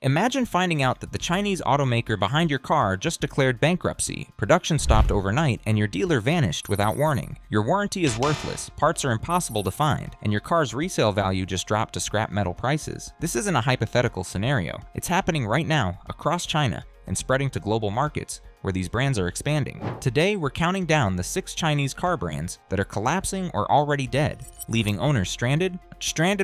Imagine finding out that the Chinese automaker behind your car just declared bankruptcy, production stopped overnight, and your dealer vanished without warning. Your warranty is worthless, parts are impossible to find, and your car's resale value just dropped to scrap metal prices. This isn't a hypothetical scenario. It's happening right now, across China, and spreading to global markets, where these brands are expanding. Today, we're counting down the 6 Chinese car brands that are collapsing or already dead, leaving owners stranded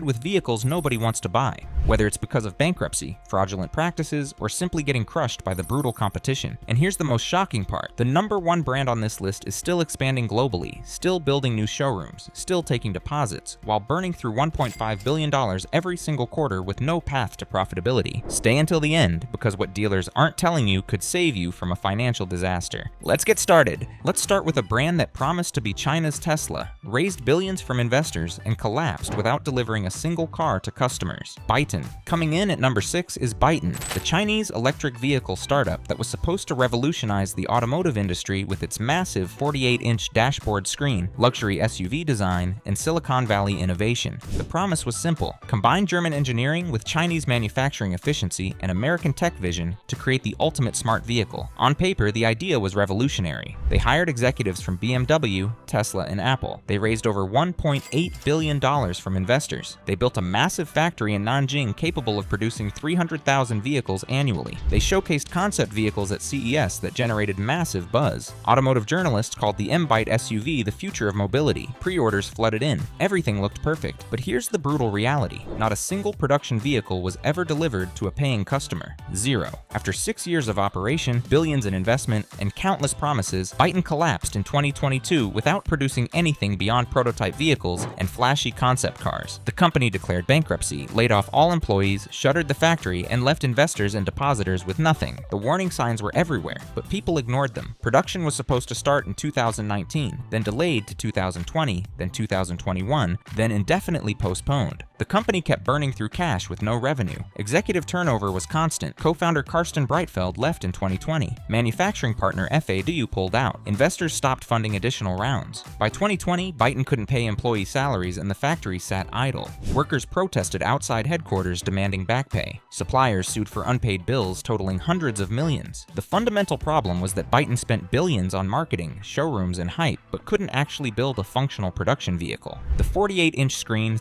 with vehicles nobody wants to buy, whether it's because of bankruptcy, fraudulent practices, or simply getting crushed by the brutal competition. And here's the most shocking part. The #1 brand on this list is still expanding globally, still building new showrooms, still taking deposits, while burning through $1.5 billion every single quarter with no path to profitability. Stay until the end, because what dealers aren't telling you could save you from a financial disaster. Let's get started. Let's start with a brand that promised to be China's Tesla, raised billions from investors, and collapsed without delivering a single car to customers. Byton. Coming in at number 6 is Byton, the Chinese electric vehicle startup that was supposed to revolutionize the automotive industry with its massive 48-inch dashboard screen, luxury SUV design, and Silicon Valley innovation. The promise was simple: combine German engineering with Chinese manufacturing efficiency and American tech vision to create the ultimate smart vehicle. On paper, the idea was revolutionary. They hired executives from BMW, Tesla, and Apple. They raised over $1.8 billion from investors. They built a massive factory in Nanjing capable of producing 300,000 vehicles annually. They showcased concept vehicles at CES that generated massive buzz. Automotive journalists called the M-Byte SUV the future of mobility. Pre-orders flooded in. Everything looked perfect. But here's the brutal reality. Not a single production vehicle was ever delivered to a paying customer. Zero. After 6 years of operation, billions in investment, and countless promises, Byton collapsed in 2022 without producing anything beyond prototype vehicles and flashy concept cars. The company declared bankruptcy, laid off all employees, shuttered the factory, and left investors and depositors with nothing. The warning signs were everywhere, but people ignored them. Production was supposed to start in 2019, then delayed to 2020, then 2021, then indefinitely postponed. The company kept burning through cash with no revenue. Executive turnover was constant. Co-founder Karsten Breitfeld left in 2020. Manufacturing partner FAW pulled out. Investors stopped funding additional rounds. By 2020, Byton couldn't pay employee salaries and the factory sat idle. Workers protested outside headquarters demanding back pay. Suppliers sued for unpaid bills totaling hundreds of millions. The fundamental problem was that Byton spent billions on marketing, showrooms, and hype, but couldn't actually build a functional production vehicle. The 48-inch screen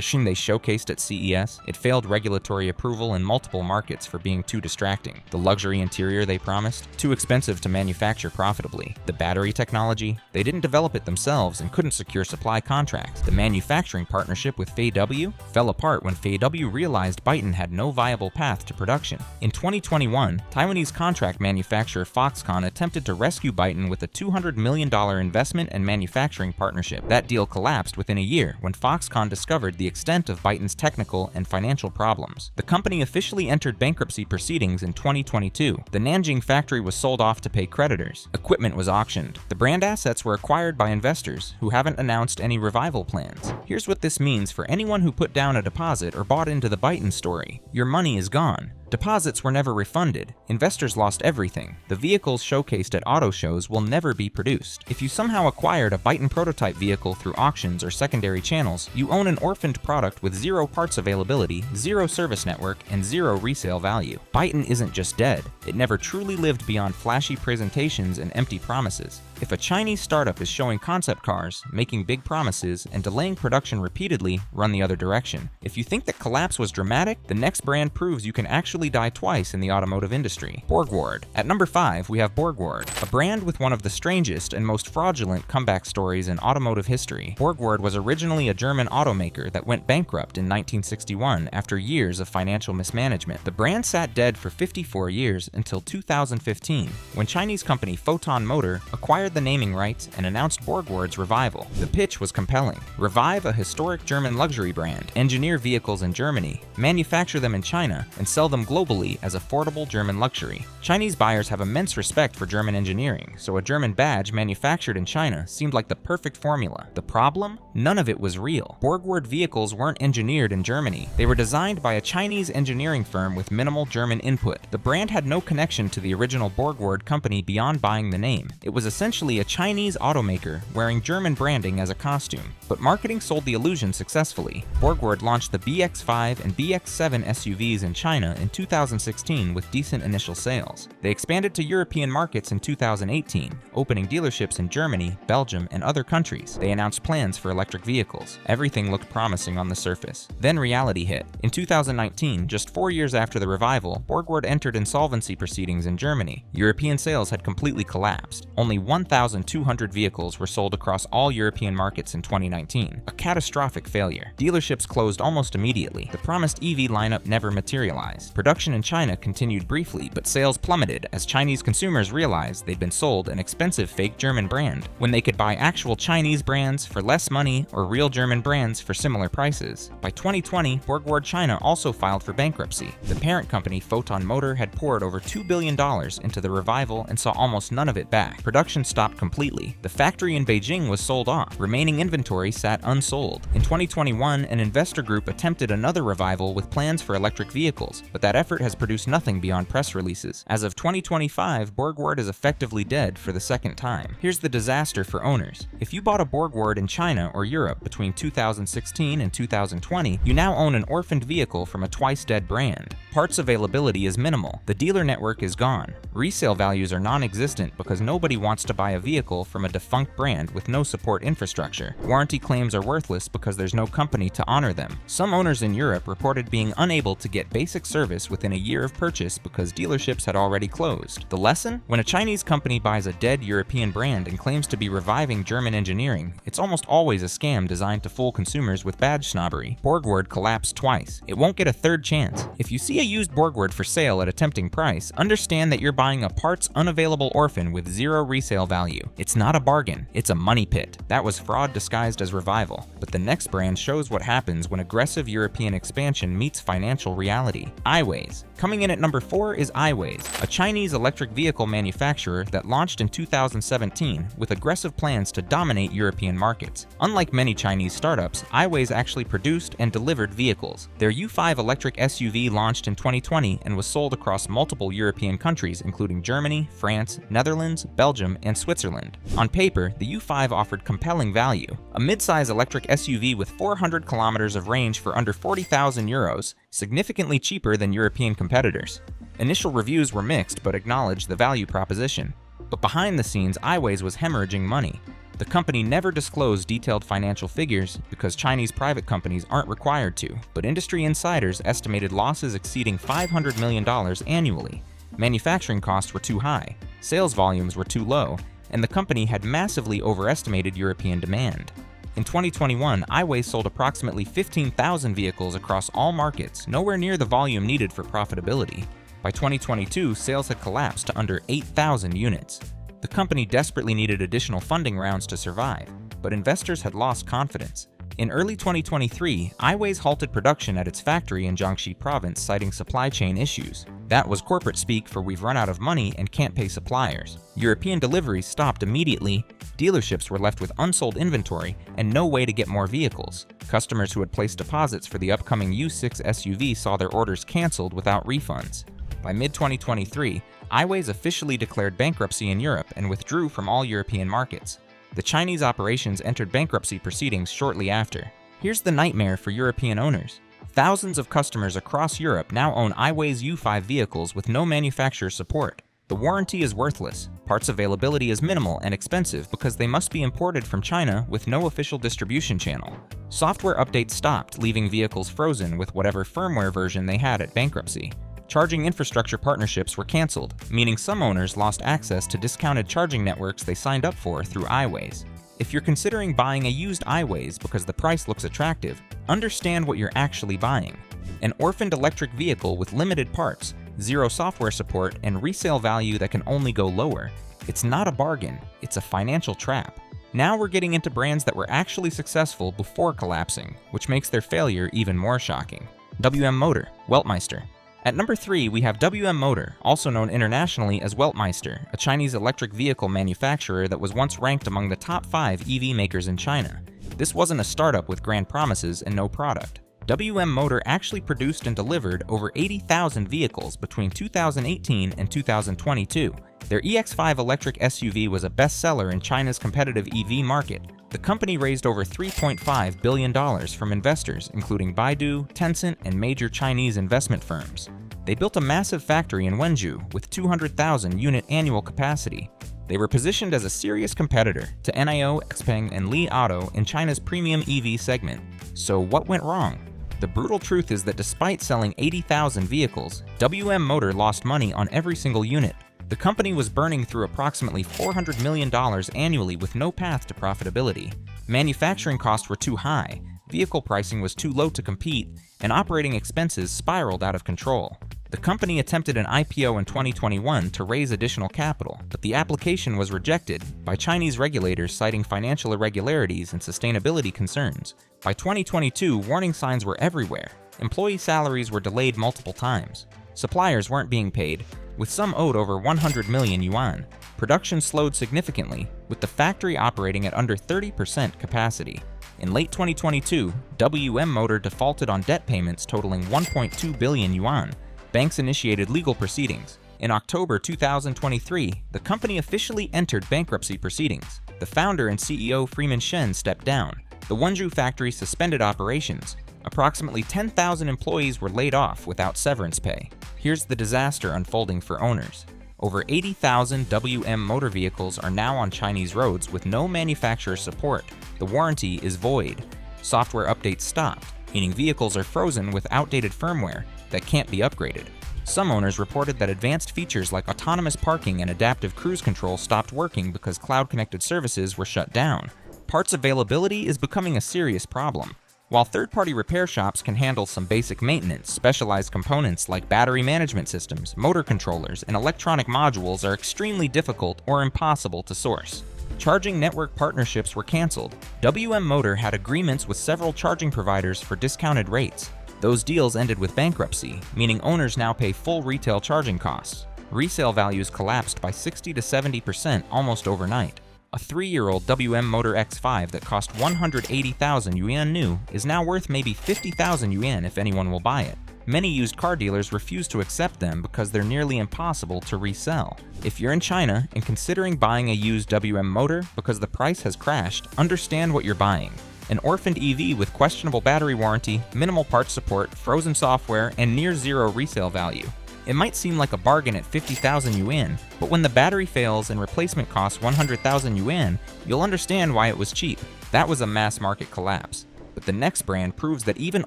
they showcased at CES, it failed regulatory approval in multiple markets for being too distracting. The luxury interior they promised, too expensive to manufacture profitably. The battery technology, they didn't develop it themselves and couldn't secure supply contracts. The manufacturing partnership with FAW fell apart when FAW realized Byton had no viable path to production. In 2021, Taiwanese contract manufacturer Foxconn attempted to rescue Byton with a $200 million investment and manufacturing partnership. That deal collapsed within a year when Foxconn discovered the extent of Byton's technical and financial problems. The company officially entered bankruptcy proceedings in 2022. The Nanjing factory was sold off to pay creditors. Equipment was auctioned. The brand assets were acquired by investors who haven't announced any revival plans. Here's what this means for anyone who put down a deposit or bought into the Byton story. Your money is gone. Deposits were never refunded. Investors lost everything. The vehicles showcased at auto shows will never be produced. If you somehow acquired a Byton prototype vehicle through auctions or secondary channels, you own an orphaned product with 0 parts availability, 0 service network, and 0 resale value. Byton isn't just dead. It never truly lived beyond flashy presentations and empty promises. If a Chinese startup is showing concept cars, making big promises, and delaying production repeatedly, run the other direction. If you think that collapse was dramatic, the next brand proves you can actually die twice in the automotive industry. Borgward. At number 5, we have Borgward, a brand with one of the strangest and most fraudulent comeback stories in automotive history. Borgward was originally a German automaker that went bankrupt in 1961 after years of financial mismanagement. The brand sat dead for 54 years until 2015, when Chinese company Photon Motor acquired the naming rights and announced Borgward's revival. The pitch was compelling. Revive a historic German luxury brand, engineer vehicles in Germany, manufacture them in China, and sell them globally as affordable German luxury. Chinese buyers have immense respect for German engineering, so a German badge manufactured in China seemed like the perfect formula. The problem? None of it was real. Borgward vehicles weren't engineered in Germany. They were designed by a Chinese engineering firm with minimal German input. The brand had no connection to the original Borgward company beyond buying the name. It was essentially essentially a Chinese automaker wearing German branding as a costume. But marketing sold the illusion successfully. Borgward launched the BX5 and BX7 SUVs in China in 2016 with decent initial sales. They expanded to European markets in 2018, opening dealerships in Germany, Belgium, and other countries. They announced plans for electric vehicles. Everything looked promising on the surface. Then reality hit. In 2019, just 4 years after the revival, Borgward entered insolvency proceedings in Germany. European sales had completely collapsed. Only 1,200 vehicles were sold across all European markets in 2019, a catastrophic failure. Dealerships closed almost immediately. The promised EV lineup never materialized. Production in China continued briefly, but sales plummeted as Chinese consumers realized they'd been sold an expensive fake German brand when they could buy actual Chinese brands for less money or real German brands for similar prices. By 2020, Borgward China also filed for bankruptcy. The parent company, Photon Motor, had poured over $2 billion into the revival and saw almost none of it back. Production stopped completely. The factory in Beijing was sold off. Remaining inventory sat unsold. In 2021, an investor group attempted another revival with plans for electric vehicles, but that effort has produced nothing beyond press releases. As of 2025, Borgward is effectively dead for the second time. Here's the disaster for owners. If you bought a Borgward in China or Europe between 2016 and 2020, you now own an orphaned vehicle from a twice-dead brand. Parts availability is minimal. The dealer network is gone. Resale values are non-existent because nobody wants to buy a vehicle from a defunct brand with no support infrastructure. Warranty claims are worthless because there's no company to honor them. Some owners in Europe reported being unable to get basic service within a year of purchase because dealerships had already closed. The lesson? When a Chinese company buys a dead European brand and claims to be reviving German engineering, it's almost always a scam designed to fool consumers with badge snobbery. Borgward collapsed twice. It won't get a third chance. If you see a used Borgward for sale at a tempting price, understand that you're buying a parts unavailable orphan with zero resale value. It's not a bargain, it's a money pit. That was fraud disguised as revival. But the next brand shows what happens when aggressive European expansion meets financial reality. iWays. Coming in at number 4 is iWays, a Chinese electric vehicle manufacturer that launched in 2017 with aggressive plans to dominate European markets. Unlike many Chinese startups, iWays actually produced and delivered vehicles. Their U5 electric SUV launched in 2020 and was sold across multiple European countries including Germany, France, Netherlands, Belgium, and Switzerland. On paper, the U5 offered compelling value. A mid-size electric SUV with 400 kilometers of range for under 40,000 euros, significantly cheaper than European competitors. Initial reviews were mixed but acknowledged the value proposition. But behind the scenes, iWays was hemorrhaging money. The company never disclosed detailed financial figures because Chinese private companies aren't required to, but industry insiders estimated losses exceeding $500 million annually. Manufacturing costs were too high, sales volumes were too low, and the company had massively overestimated European demand. In 2021, iWays sold approximately 15,000 vehicles across all markets, nowhere near the volume needed for profitability. By 2022, sales had collapsed to under 8,000 units. The company desperately needed additional funding rounds to survive, but investors had lost confidence. In early 2023, iWays halted production at its factory in Jiangxi province, citing supply chain issues. That was corporate speak for "we've run out of money and can't pay suppliers." European deliveries stopped immediately. Dealerships were left with unsold inventory and no way to get more vehicles. Customers who had placed deposits for the upcoming U6 SUV saw their orders canceled without refunds. By mid-2023, iWays officially declared bankruptcy in Europe and withdrew from all European markets. The Chinese operations entered bankruptcy proceedings shortly after. Here's the nightmare for European owners. Thousands of customers across Europe now own iWays U5 vehicles with no manufacturer support. The warranty is worthless, parts availability is minimal and expensive because they must be imported from China with no official distribution channel. Software updates stopped, leaving vehicles frozen with whatever firmware version they had at bankruptcy. Charging infrastructure partnerships were canceled, meaning some owners lost access to discounted charging networks they signed up for through iWays. If you're considering buying a used iWays because the price looks attractive, understand what you're actually buying. An orphaned electric vehicle with limited parts, zero software support, and resale value that can only go lower. It's not a bargain, it's a financial trap. Now we're getting into brands that were actually successful before collapsing, which makes their failure even more shocking. WM Motor, Weltmeister. At number 3, we have WM Motor, also known internationally as Weltmeister, a Chinese electric vehicle manufacturer that was once ranked among the top 5 EV makers in China. This wasn't a startup with grand promises and no product. WM Motor actually produced and delivered over 80,000 vehicles between 2018 and 2022. Their EX5 electric SUV was a bestseller in China's competitive EV market. The company raised over $3.5 billion from investors, including Baidu, Tencent, and major Chinese investment firms. They built a massive factory in Wenzhou with 200,000 unit annual capacity. They were positioned as a serious competitor to NIO, XPeng, and Li Auto in China's premium EV segment. So what went wrong? The brutal truth is that despite selling 80,000 vehicles, WM Motor lost money on every single unit. The company was burning through approximately $400 million annually with no path to profitability. Manufacturing costs were too high, vehicle pricing was too low to compete, and operating expenses spiraled out of control. The company attempted an IPO in 2021 to raise additional capital, but the application was rejected by Chinese regulators citing financial irregularities and sustainability concerns. By 2022, warning signs were everywhere. Employee salaries were delayed multiple times. Suppliers weren't being paid, with some owed over 100 million yuan. Production slowed significantly, with the factory operating at under 30% capacity. In late 2022, WM Motor defaulted on debt payments totaling 1.2 billion yuan. Banks initiated legal proceedings. In October 2023, the company officially entered bankruptcy proceedings. The founder and CEO Freeman Shen stepped down. The Wenzhou factory suspended operations. Approximately 10,000 employees were laid off without severance pay. Here's the disaster unfolding for owners. Over 80,000 WM Motor vehicles are now on Chinese roads with no manufacturer support. The warranty is void. Software updates stopped, meaning vehicles are frozen with outdated firmware that can't be upgraded. Some owners reported that advanced features like autonomous parking and adaptive cruise control stopped working because cloud-connected services were shut down. Parts availability is becoming a serious problem. While third-party repair shops can handle some basic maintenance, specialized components like battery management systems, motor controllers, and electronic modules are extremely difficult or impossible to source. Charging network partnerships were canceled. WM Motor had agreements with several charging providers for discounted rates. Those deals ended with bankruptcy, meaning owners now pay full retail charging costs. Resale values collapsed by 60 to 70% almost overnight. A 3-year-old WM Motor X5 that cost 180,000 yuan new is now worth maybe 50,000 yuan if anyone will buy it. Many used car dealers refuse to accept them because they're nearly impossible to resell. If you're in China and considering buying a used WM Motor because the price has crashed, understand what you're buying. An orphaned EV with questionable battery warranty, minimal parts support, frozen software, and near zero resale value. It might seem like a bargain at 50,000 yuan, but when the battery fails and replacement costs 100,000 yuan, you'll understand why it was cheap. That was a mass market collapse. But the next brand proves that even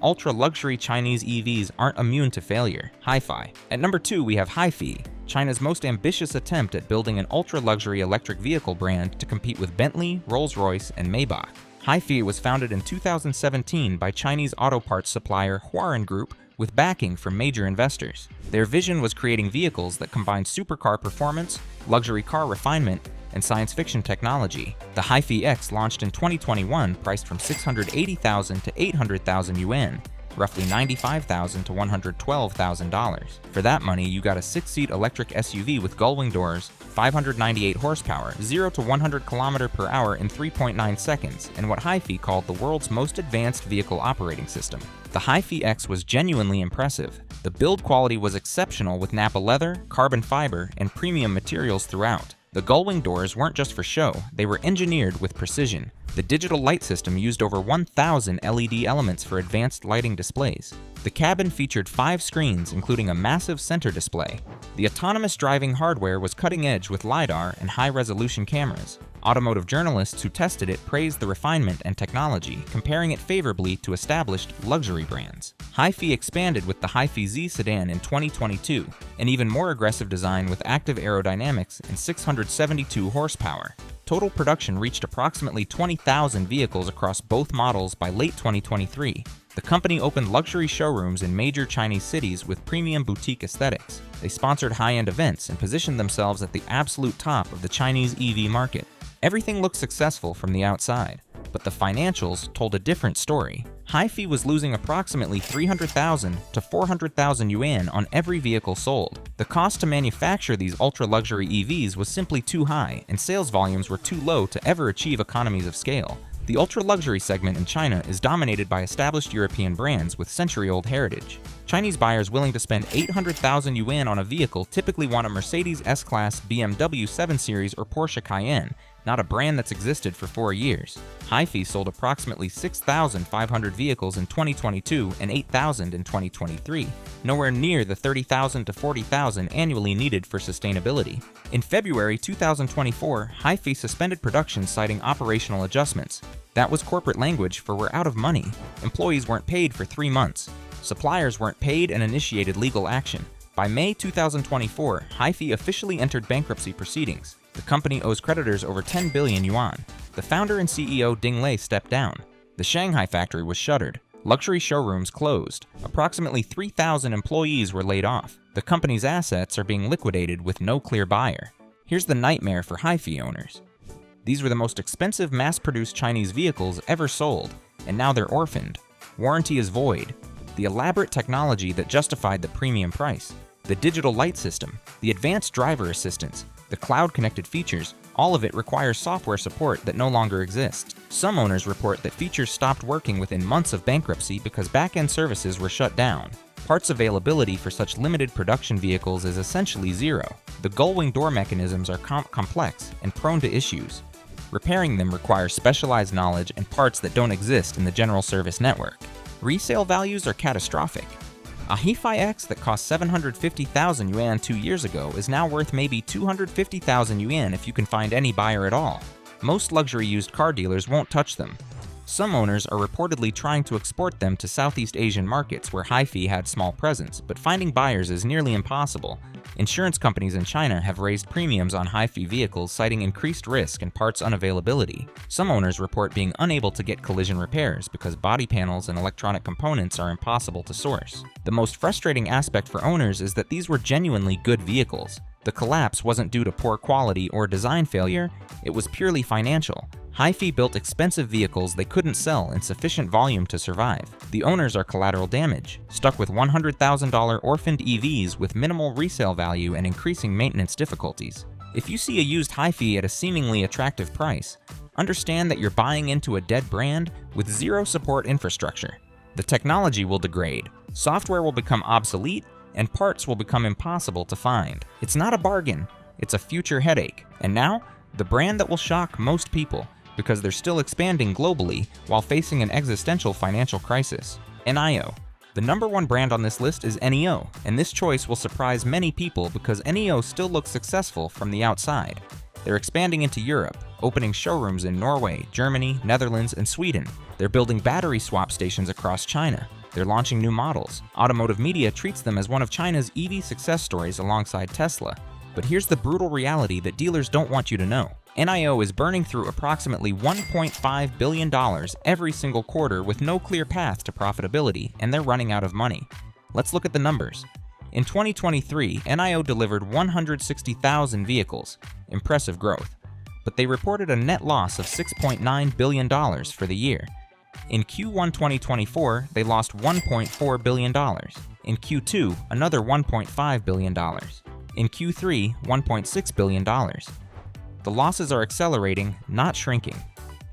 ultra-luxury Chinese EVs aren't immune to failure, Hi-Fi. At number 2, we have Hi-Fi, China's most ambitious attempt at building an ultra-luxury electric vehicle brand to compete with Bentley, Rolls-Royce, and Maybach. Hi-Fi was founded in 2017 by Chinese auto parts supplier Huarun Group with backing from major investors. Their vision was creating vehicles that combine supercar performance, luxury car refinement, and science fiction technology. The Hi-Fi X launched in 2021 priced from 680,000 to 800,000 yuan, roughly $95,000 to $112,000. For that money, you got a 6-seat electric SUV with gull-wing doors, 598 horsepower, 0 to 100 km per hour in 3.9 seconds, and what Hi-Fi called the world's most advanced vehicle operating system. The Hi-Fi X was genuinely impressive. The build quality was exceptional with Nappa leather, carbon fiber, and premium materials throughout. The gull-wing doors weren't just for show, they were engineered with precision. The digital light system used over 1,000 LED elements for advanced lighting displays. The cabin featured 5 screens, including a massive center display. The autonomous driving hardware was cutting-edge with LiDAR and high-resolution cameras. Automotive journalists who tested it praised the refinement and technology, comparing it favorably to established luxury brands. Hi-Fi expanded with the Hi-Fi Z sedan in 2022, an even more aggressive design with active aerodynamics and 672 horsepower. Total production reached approximately 20,000 vehicles across both models by late 2023. The company opened luxury showrooms in major Chinese cities with premium boutique aesthetics. They sponsored high-end events and positioned themselves at the absolute top of the Chinese EV market. Everything looked successful from the outside, but the financials told a different story. Hi-Fi was losing approximately 300,000 to 400,000 yuan on every vehicle sold. The cost to manufacture these ultra-luxury EVs was simply too high, and sales volumes were too low to ever achieve economies of scale. The ultra-luxury segment in China is dominated by established European brands with century-old heritage. Chinese buyers willing to spend 800,000 yuan on a vehicle typically want a Mercedes S-Class, BMW 7 Series, or Porsche Cayenne, not a brand that's existed for 4 years. HiFi sold approximately 6,500 vehicles in 2022 and 8,000 in 2023, nowhere near the 30,000 to 40,000 annually needed for sustainability. In February 2024, HiFi suspended production citing operational adjustments. That was corporate language for "we're out of money." Employees weren't paid for 3 months. Suppliers weren't paid and initiated legal action. By May 2024, HiFi officially entered bankruptcy proceedings. The company owes creditors over 10 billion yuan. The founder and CEO Ding Lei stepped down. The Shanghai factory was shuttered. Luxury showrooms closed. Approximately 3,000 employees were laid off. The company's assets are being liquidated with no clear buyer. Here's the nightmare for HiFi owners. These were the most expensive mass-produced Chinese vehicles ever sold, and now they're orphaned. Warranty is void. The elaborate technology that justified the premium price, the digital light system, the advanced driver assistance, the cloud-connected features, all of it requires software support that no longer exists. Some owners report that features stopped working within months of bankruptcy because back-end services were shut down. Parts availability for such limited production vehicles is essentially zero. The gull-wing door mechanisms are complex and prone to issues. Repairing them requires specialized knowledge and parts that don't exist in the general service network. Resale values are catastrophic. A HiFi X that cost 750,000 yuan 2 years ago is now worth maybe 250,000 yuan if you can find any buyer at all. Most luxury used car dealers won't touch them. Some owners are reportedly trying to export them to Southeast Asian markets where HiFi had small presence, but finding buyers is nearly impossible. Insurance companies in China have raised premiums on HiFi vehicles, citing increased risk and parts unavailability. Some owners report being unable to get collision repairs because body panels and electronic components are impossible to source. The most frustrating aspect for owners is that these were genuinely good vehicles. The collapse wasn't due to poor quality or design failure, it was purely financial. HiFi built expensive vehicles they couldn't sell in sufficient volume to survive. The owners are collateral damage, stuck with $100,000 orphaned EVs with minimal resale value and increasing maintenance difficulties. If you see a used HiFi at a seemingly attractive price, understand that you're buying into a dead brand with zero support infrastructure. The technology will degrade, software will become obsolete, and parts will become impossible to find. It's not a bargain, it's a future headache. And now, the brand that will shock most people, because they're still expanding globally while facing an existential financial crisis. NIO. The #1 brand on this list is NEO, and this choice will surprise many people because NEO still looks successful from the outside. They're expanding into Europe, opening showrooms in Norway, Germany, Netherlands, and Sweden. They're building battery swap stations across China. They're launching new models. Automotive media treats them as one of China's EV success stories alongside Tesla. But here's the brutal reality that dealers don't want you to know. NIO is burning through approximately $1.5 billion every single quarter with no clear path to profitability, and they're running out of money. Let's look at the numbers. In 2023, NIO delivered 160,000 vehicles, impressive growth, but they reported a net loss of $6.9 billion for the year. In Q1 2024, they lost $1.4 billion. In Q2, another $1.5 billion. In Q3, $1.6 billion. The losses are accelerating, not shrinking.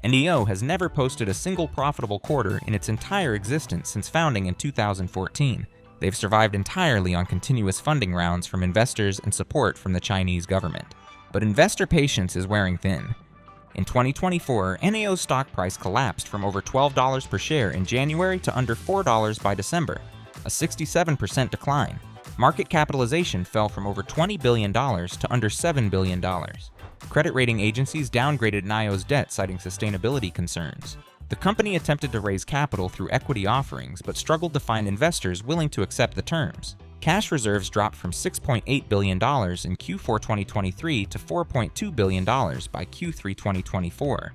NEO has never posted a single profitable quarter in its entire existence since founding in 2014. They've survived entirely on continuous funding rounds from investors and support from the Chinese government. But investor patience is wearing thin. In 2024, NEO's stock price collapsed from over $12 per share in January to under $4 by December, a 67% decline. Market capitalization fell from over $20 billion to under $7 billion. Credit rating agencies downgraded NIO's debt, citing sustainability concerns. The company attempted to raise capital through equity offerings, but struggled to find investors willing to accept the terms. Cash reserves dropped from $6.8 billion in Q4 2023 to $4.2 billion by Q3 2024.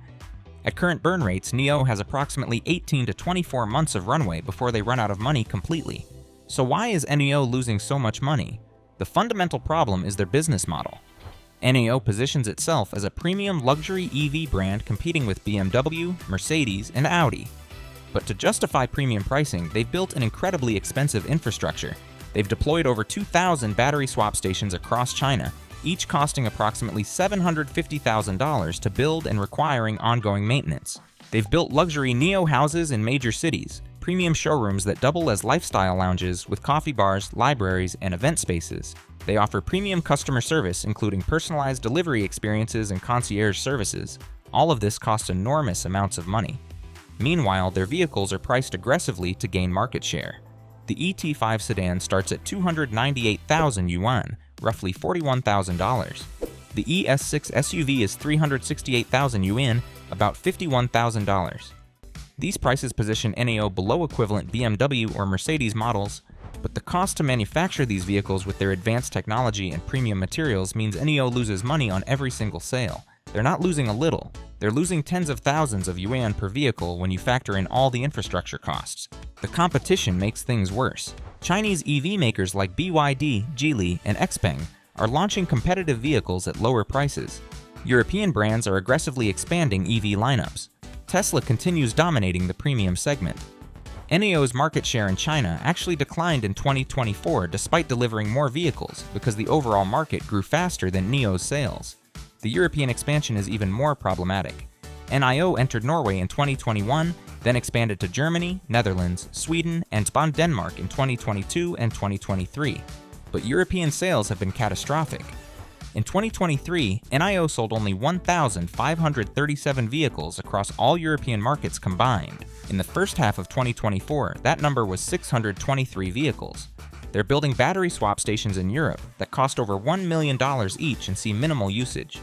At current burn rates, NEO has approximately 18 to 24 months of runway before they run out of money completely. So why is NEO losing so much money? The fundamental problem is their business model. NEO positions itself as a premium luxury EV brand competing with BMW, Mercedes, and Audi. But to justify premium pricing, they've built an incredibly expensive infrastructure. They've deployed over 2,000 battery swap stations across China, each costing approximately $750,000 to build and requiring ongoing maintenance. They've built luxury NEO houses in major cities, premium showrooms that double as lifestyle lounges with coffee bars, libraries, and event spaces. They offer premium customer service, including personalized delivery experiences and concierge services. All of this costs enormous amounts of money. Meanwhile, their vehicles are priced aggressively to gain market share. The ET5 sedan starts at 298,000 yuan, roughly $41,000. The ES6 SUV is 368,000 yuan, about $51,000. These prices position NAO below equivalent BMW or Mercedes models, but the cost to manufacture these vehicles with their advanced technology and premium materials means NAO loses money on every single sale. They're not losing a little, they're losing tens of thousands of yuan per vehicle when you factor in all the infrastructure costs. The competition makes things worse. Chinese EV makers like BYD, Geely, and XPeng are launching competitive vehicles at lower prices. European brands are aggressively expanding EV lineups. Tesla continues dominating the premium segment. NAO's market share in China actually declined in 2024 despite delivering more vehicles because the overall market grew faster than NIO's sales. The European expansion is even more problematic. NIO entered Norway in 2021, then expanded to Germany, Netherlands, Sweden, and Denmark in 2022 and 2023. But European sales have been catastrophic. In 2023, NIO sold only 1,537 vehicles across all European markets combined. In the first half of 2024, that number was 623 vehicles. They're building battery swap stations in Europe that cost over $1 million each and see minimal usage.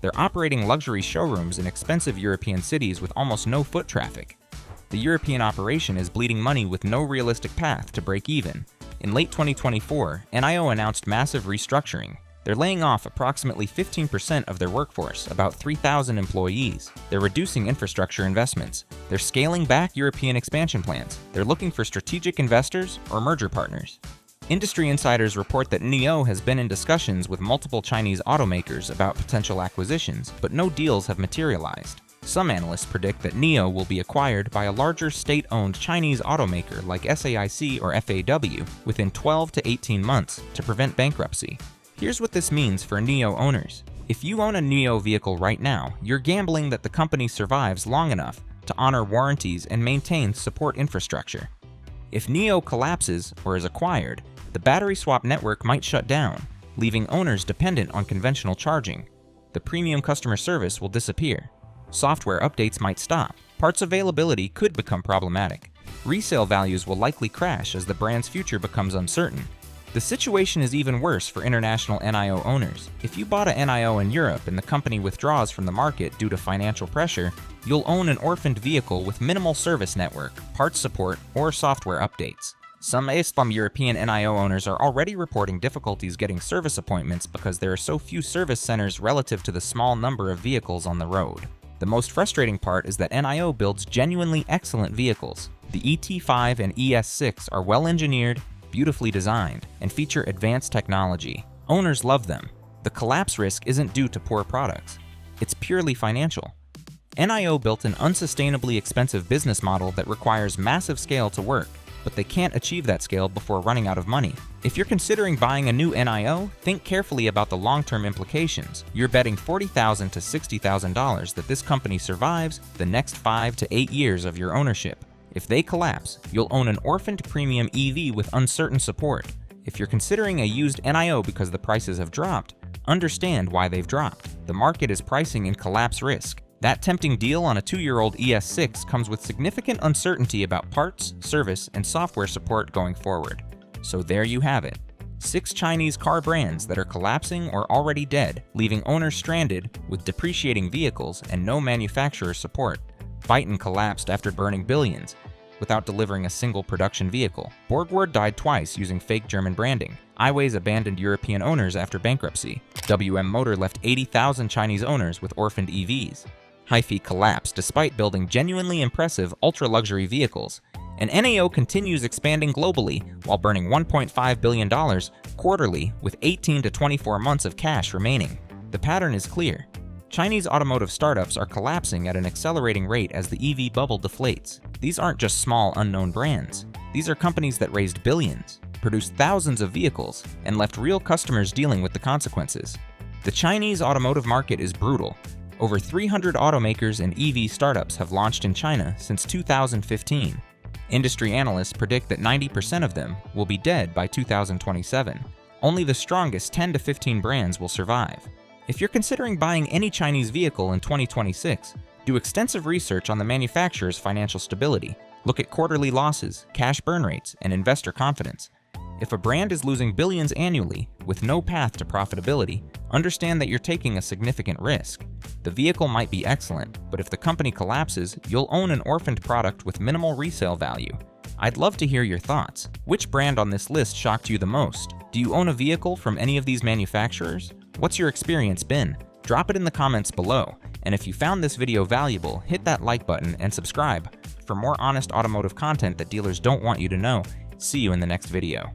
They're operating luxury showrooms in expensive European cities with almost no foot traffic. The European operation is bleeding money with no realistic path to break even. In late 2024, NIO announced massive restructuring. They're laying off approximately 15% of their workforce, about 3,000 employees. They're reducing infrastructure investments. They're scaling back European expansion plans. They're looking for strategic investors or merger partners. Industry insiders report that NIO has been in discussions with multiple Chinese automakers about potential acquisitions, but no deals have materialized. Some analysts predict that NIO will be acquired by a larger state-owned Chinese automaker like SAIC or FAW within 12 to 18 months to prevent bankruptcy. Here's what this means for NIO owners. If you own a NIO vehicle right now, you're gambling that the company survives long enough to honor warranties and maintain support infrastructure. If NIO collapses or is acquired, the battery swap network might shut down, leaving owners dependent on conventional charging. The premium customer service will disappear. Software updates might stop. Parts availability could become problematic. Resale values will likely crash as the brand's future becomes uncertain. The situation is even worse for international NIO owners. If you bought a NIO in Europe and the company withdraws from the market due to financial pressure, you'll own an orphaned vehicle with minimal service network, parts support, or software updates. Some European NIO owners are already reporting difficulties getting service appointments because there are so few service centers relative to the small number of vehicles on the road. The most frustrating part is that NIO builds genuinely excellent vehicles. The ET5 and ES6 are well-engineered, beautifully designed, and feature advanced technology. Owners love them. The collapse risk isn't due to poor products. It's purely financial. NIO built an unsustainably expensive business model that requires massive scale to work, but they can't achieve that scale before running out of money. If you're considering buying a new NIO, think carefully about the long-term implications. You're betting $40,000 to $60,000 that this company survives the next 5 to 8 years of your ownership. If they collapse, you'll own an orphaned premium EV with uncertain support. If you're considering a used NIO because the prices have dropped, understand why they've dropped. The market is pricing in collapse risk. That tempting deal on a 2-year-old ES6 comes with significant uncertainty about parts, service, and software support going forward. So there you have it. 6 Chinese car brands that are collapsing or already dead, leaving owners stranded with depreciating vehicles and no manufacturer support. Byton collapsed after burning billions without delivering a single production vehicle. Borgward died twice using fake German branding. iWays abandoned European owners after bankruptcy. WM Motor left 80,000 Chinese owners with orphaned EVs. HiFi collapsed despite building genuinely impressive ultra-luxury vehicles. And NAO continues expanding globally while burning $1.5 billion quarterly with 18 to 24 months of cash remaining. The pattern is clear. Chinese automotive startups are collapsing at an accelerating rate as the EV bubble deflates. These aren't just small, unknown brands. These are companies that raised billions, produced thousands of vehicles, and left real customers dealing with the consequences. The Chinese automotive market is brutal. Over 300 automakers and EV startups have launched in China since 2015. Industry analysts predict that 90% of them will be dead by 2027. Only the strongest 10 to 15 brands will survive. If you're considering buying any Chinese vehicle in 2026, do extensive research on the manufacturer's financial stability. Look at quarterly losses, cash burn rates, and investor confidence. If a brand is losing billions annually with no path to profitability, understand that you're taking a significant risk. The vehicle might be excellent, but if the company collapses, you'll own an orphaned product with minimal resale value. I'd love to hear your thoughts. Which brand on this list shocked you the most? Do you own a vehicle from any of these manufacturers? What's your experience been? Drop it in the comments below. And if you found this video valuable, hit that like button and subscribe for more honest automotive content that dealers don't want you to know. See you in the next video.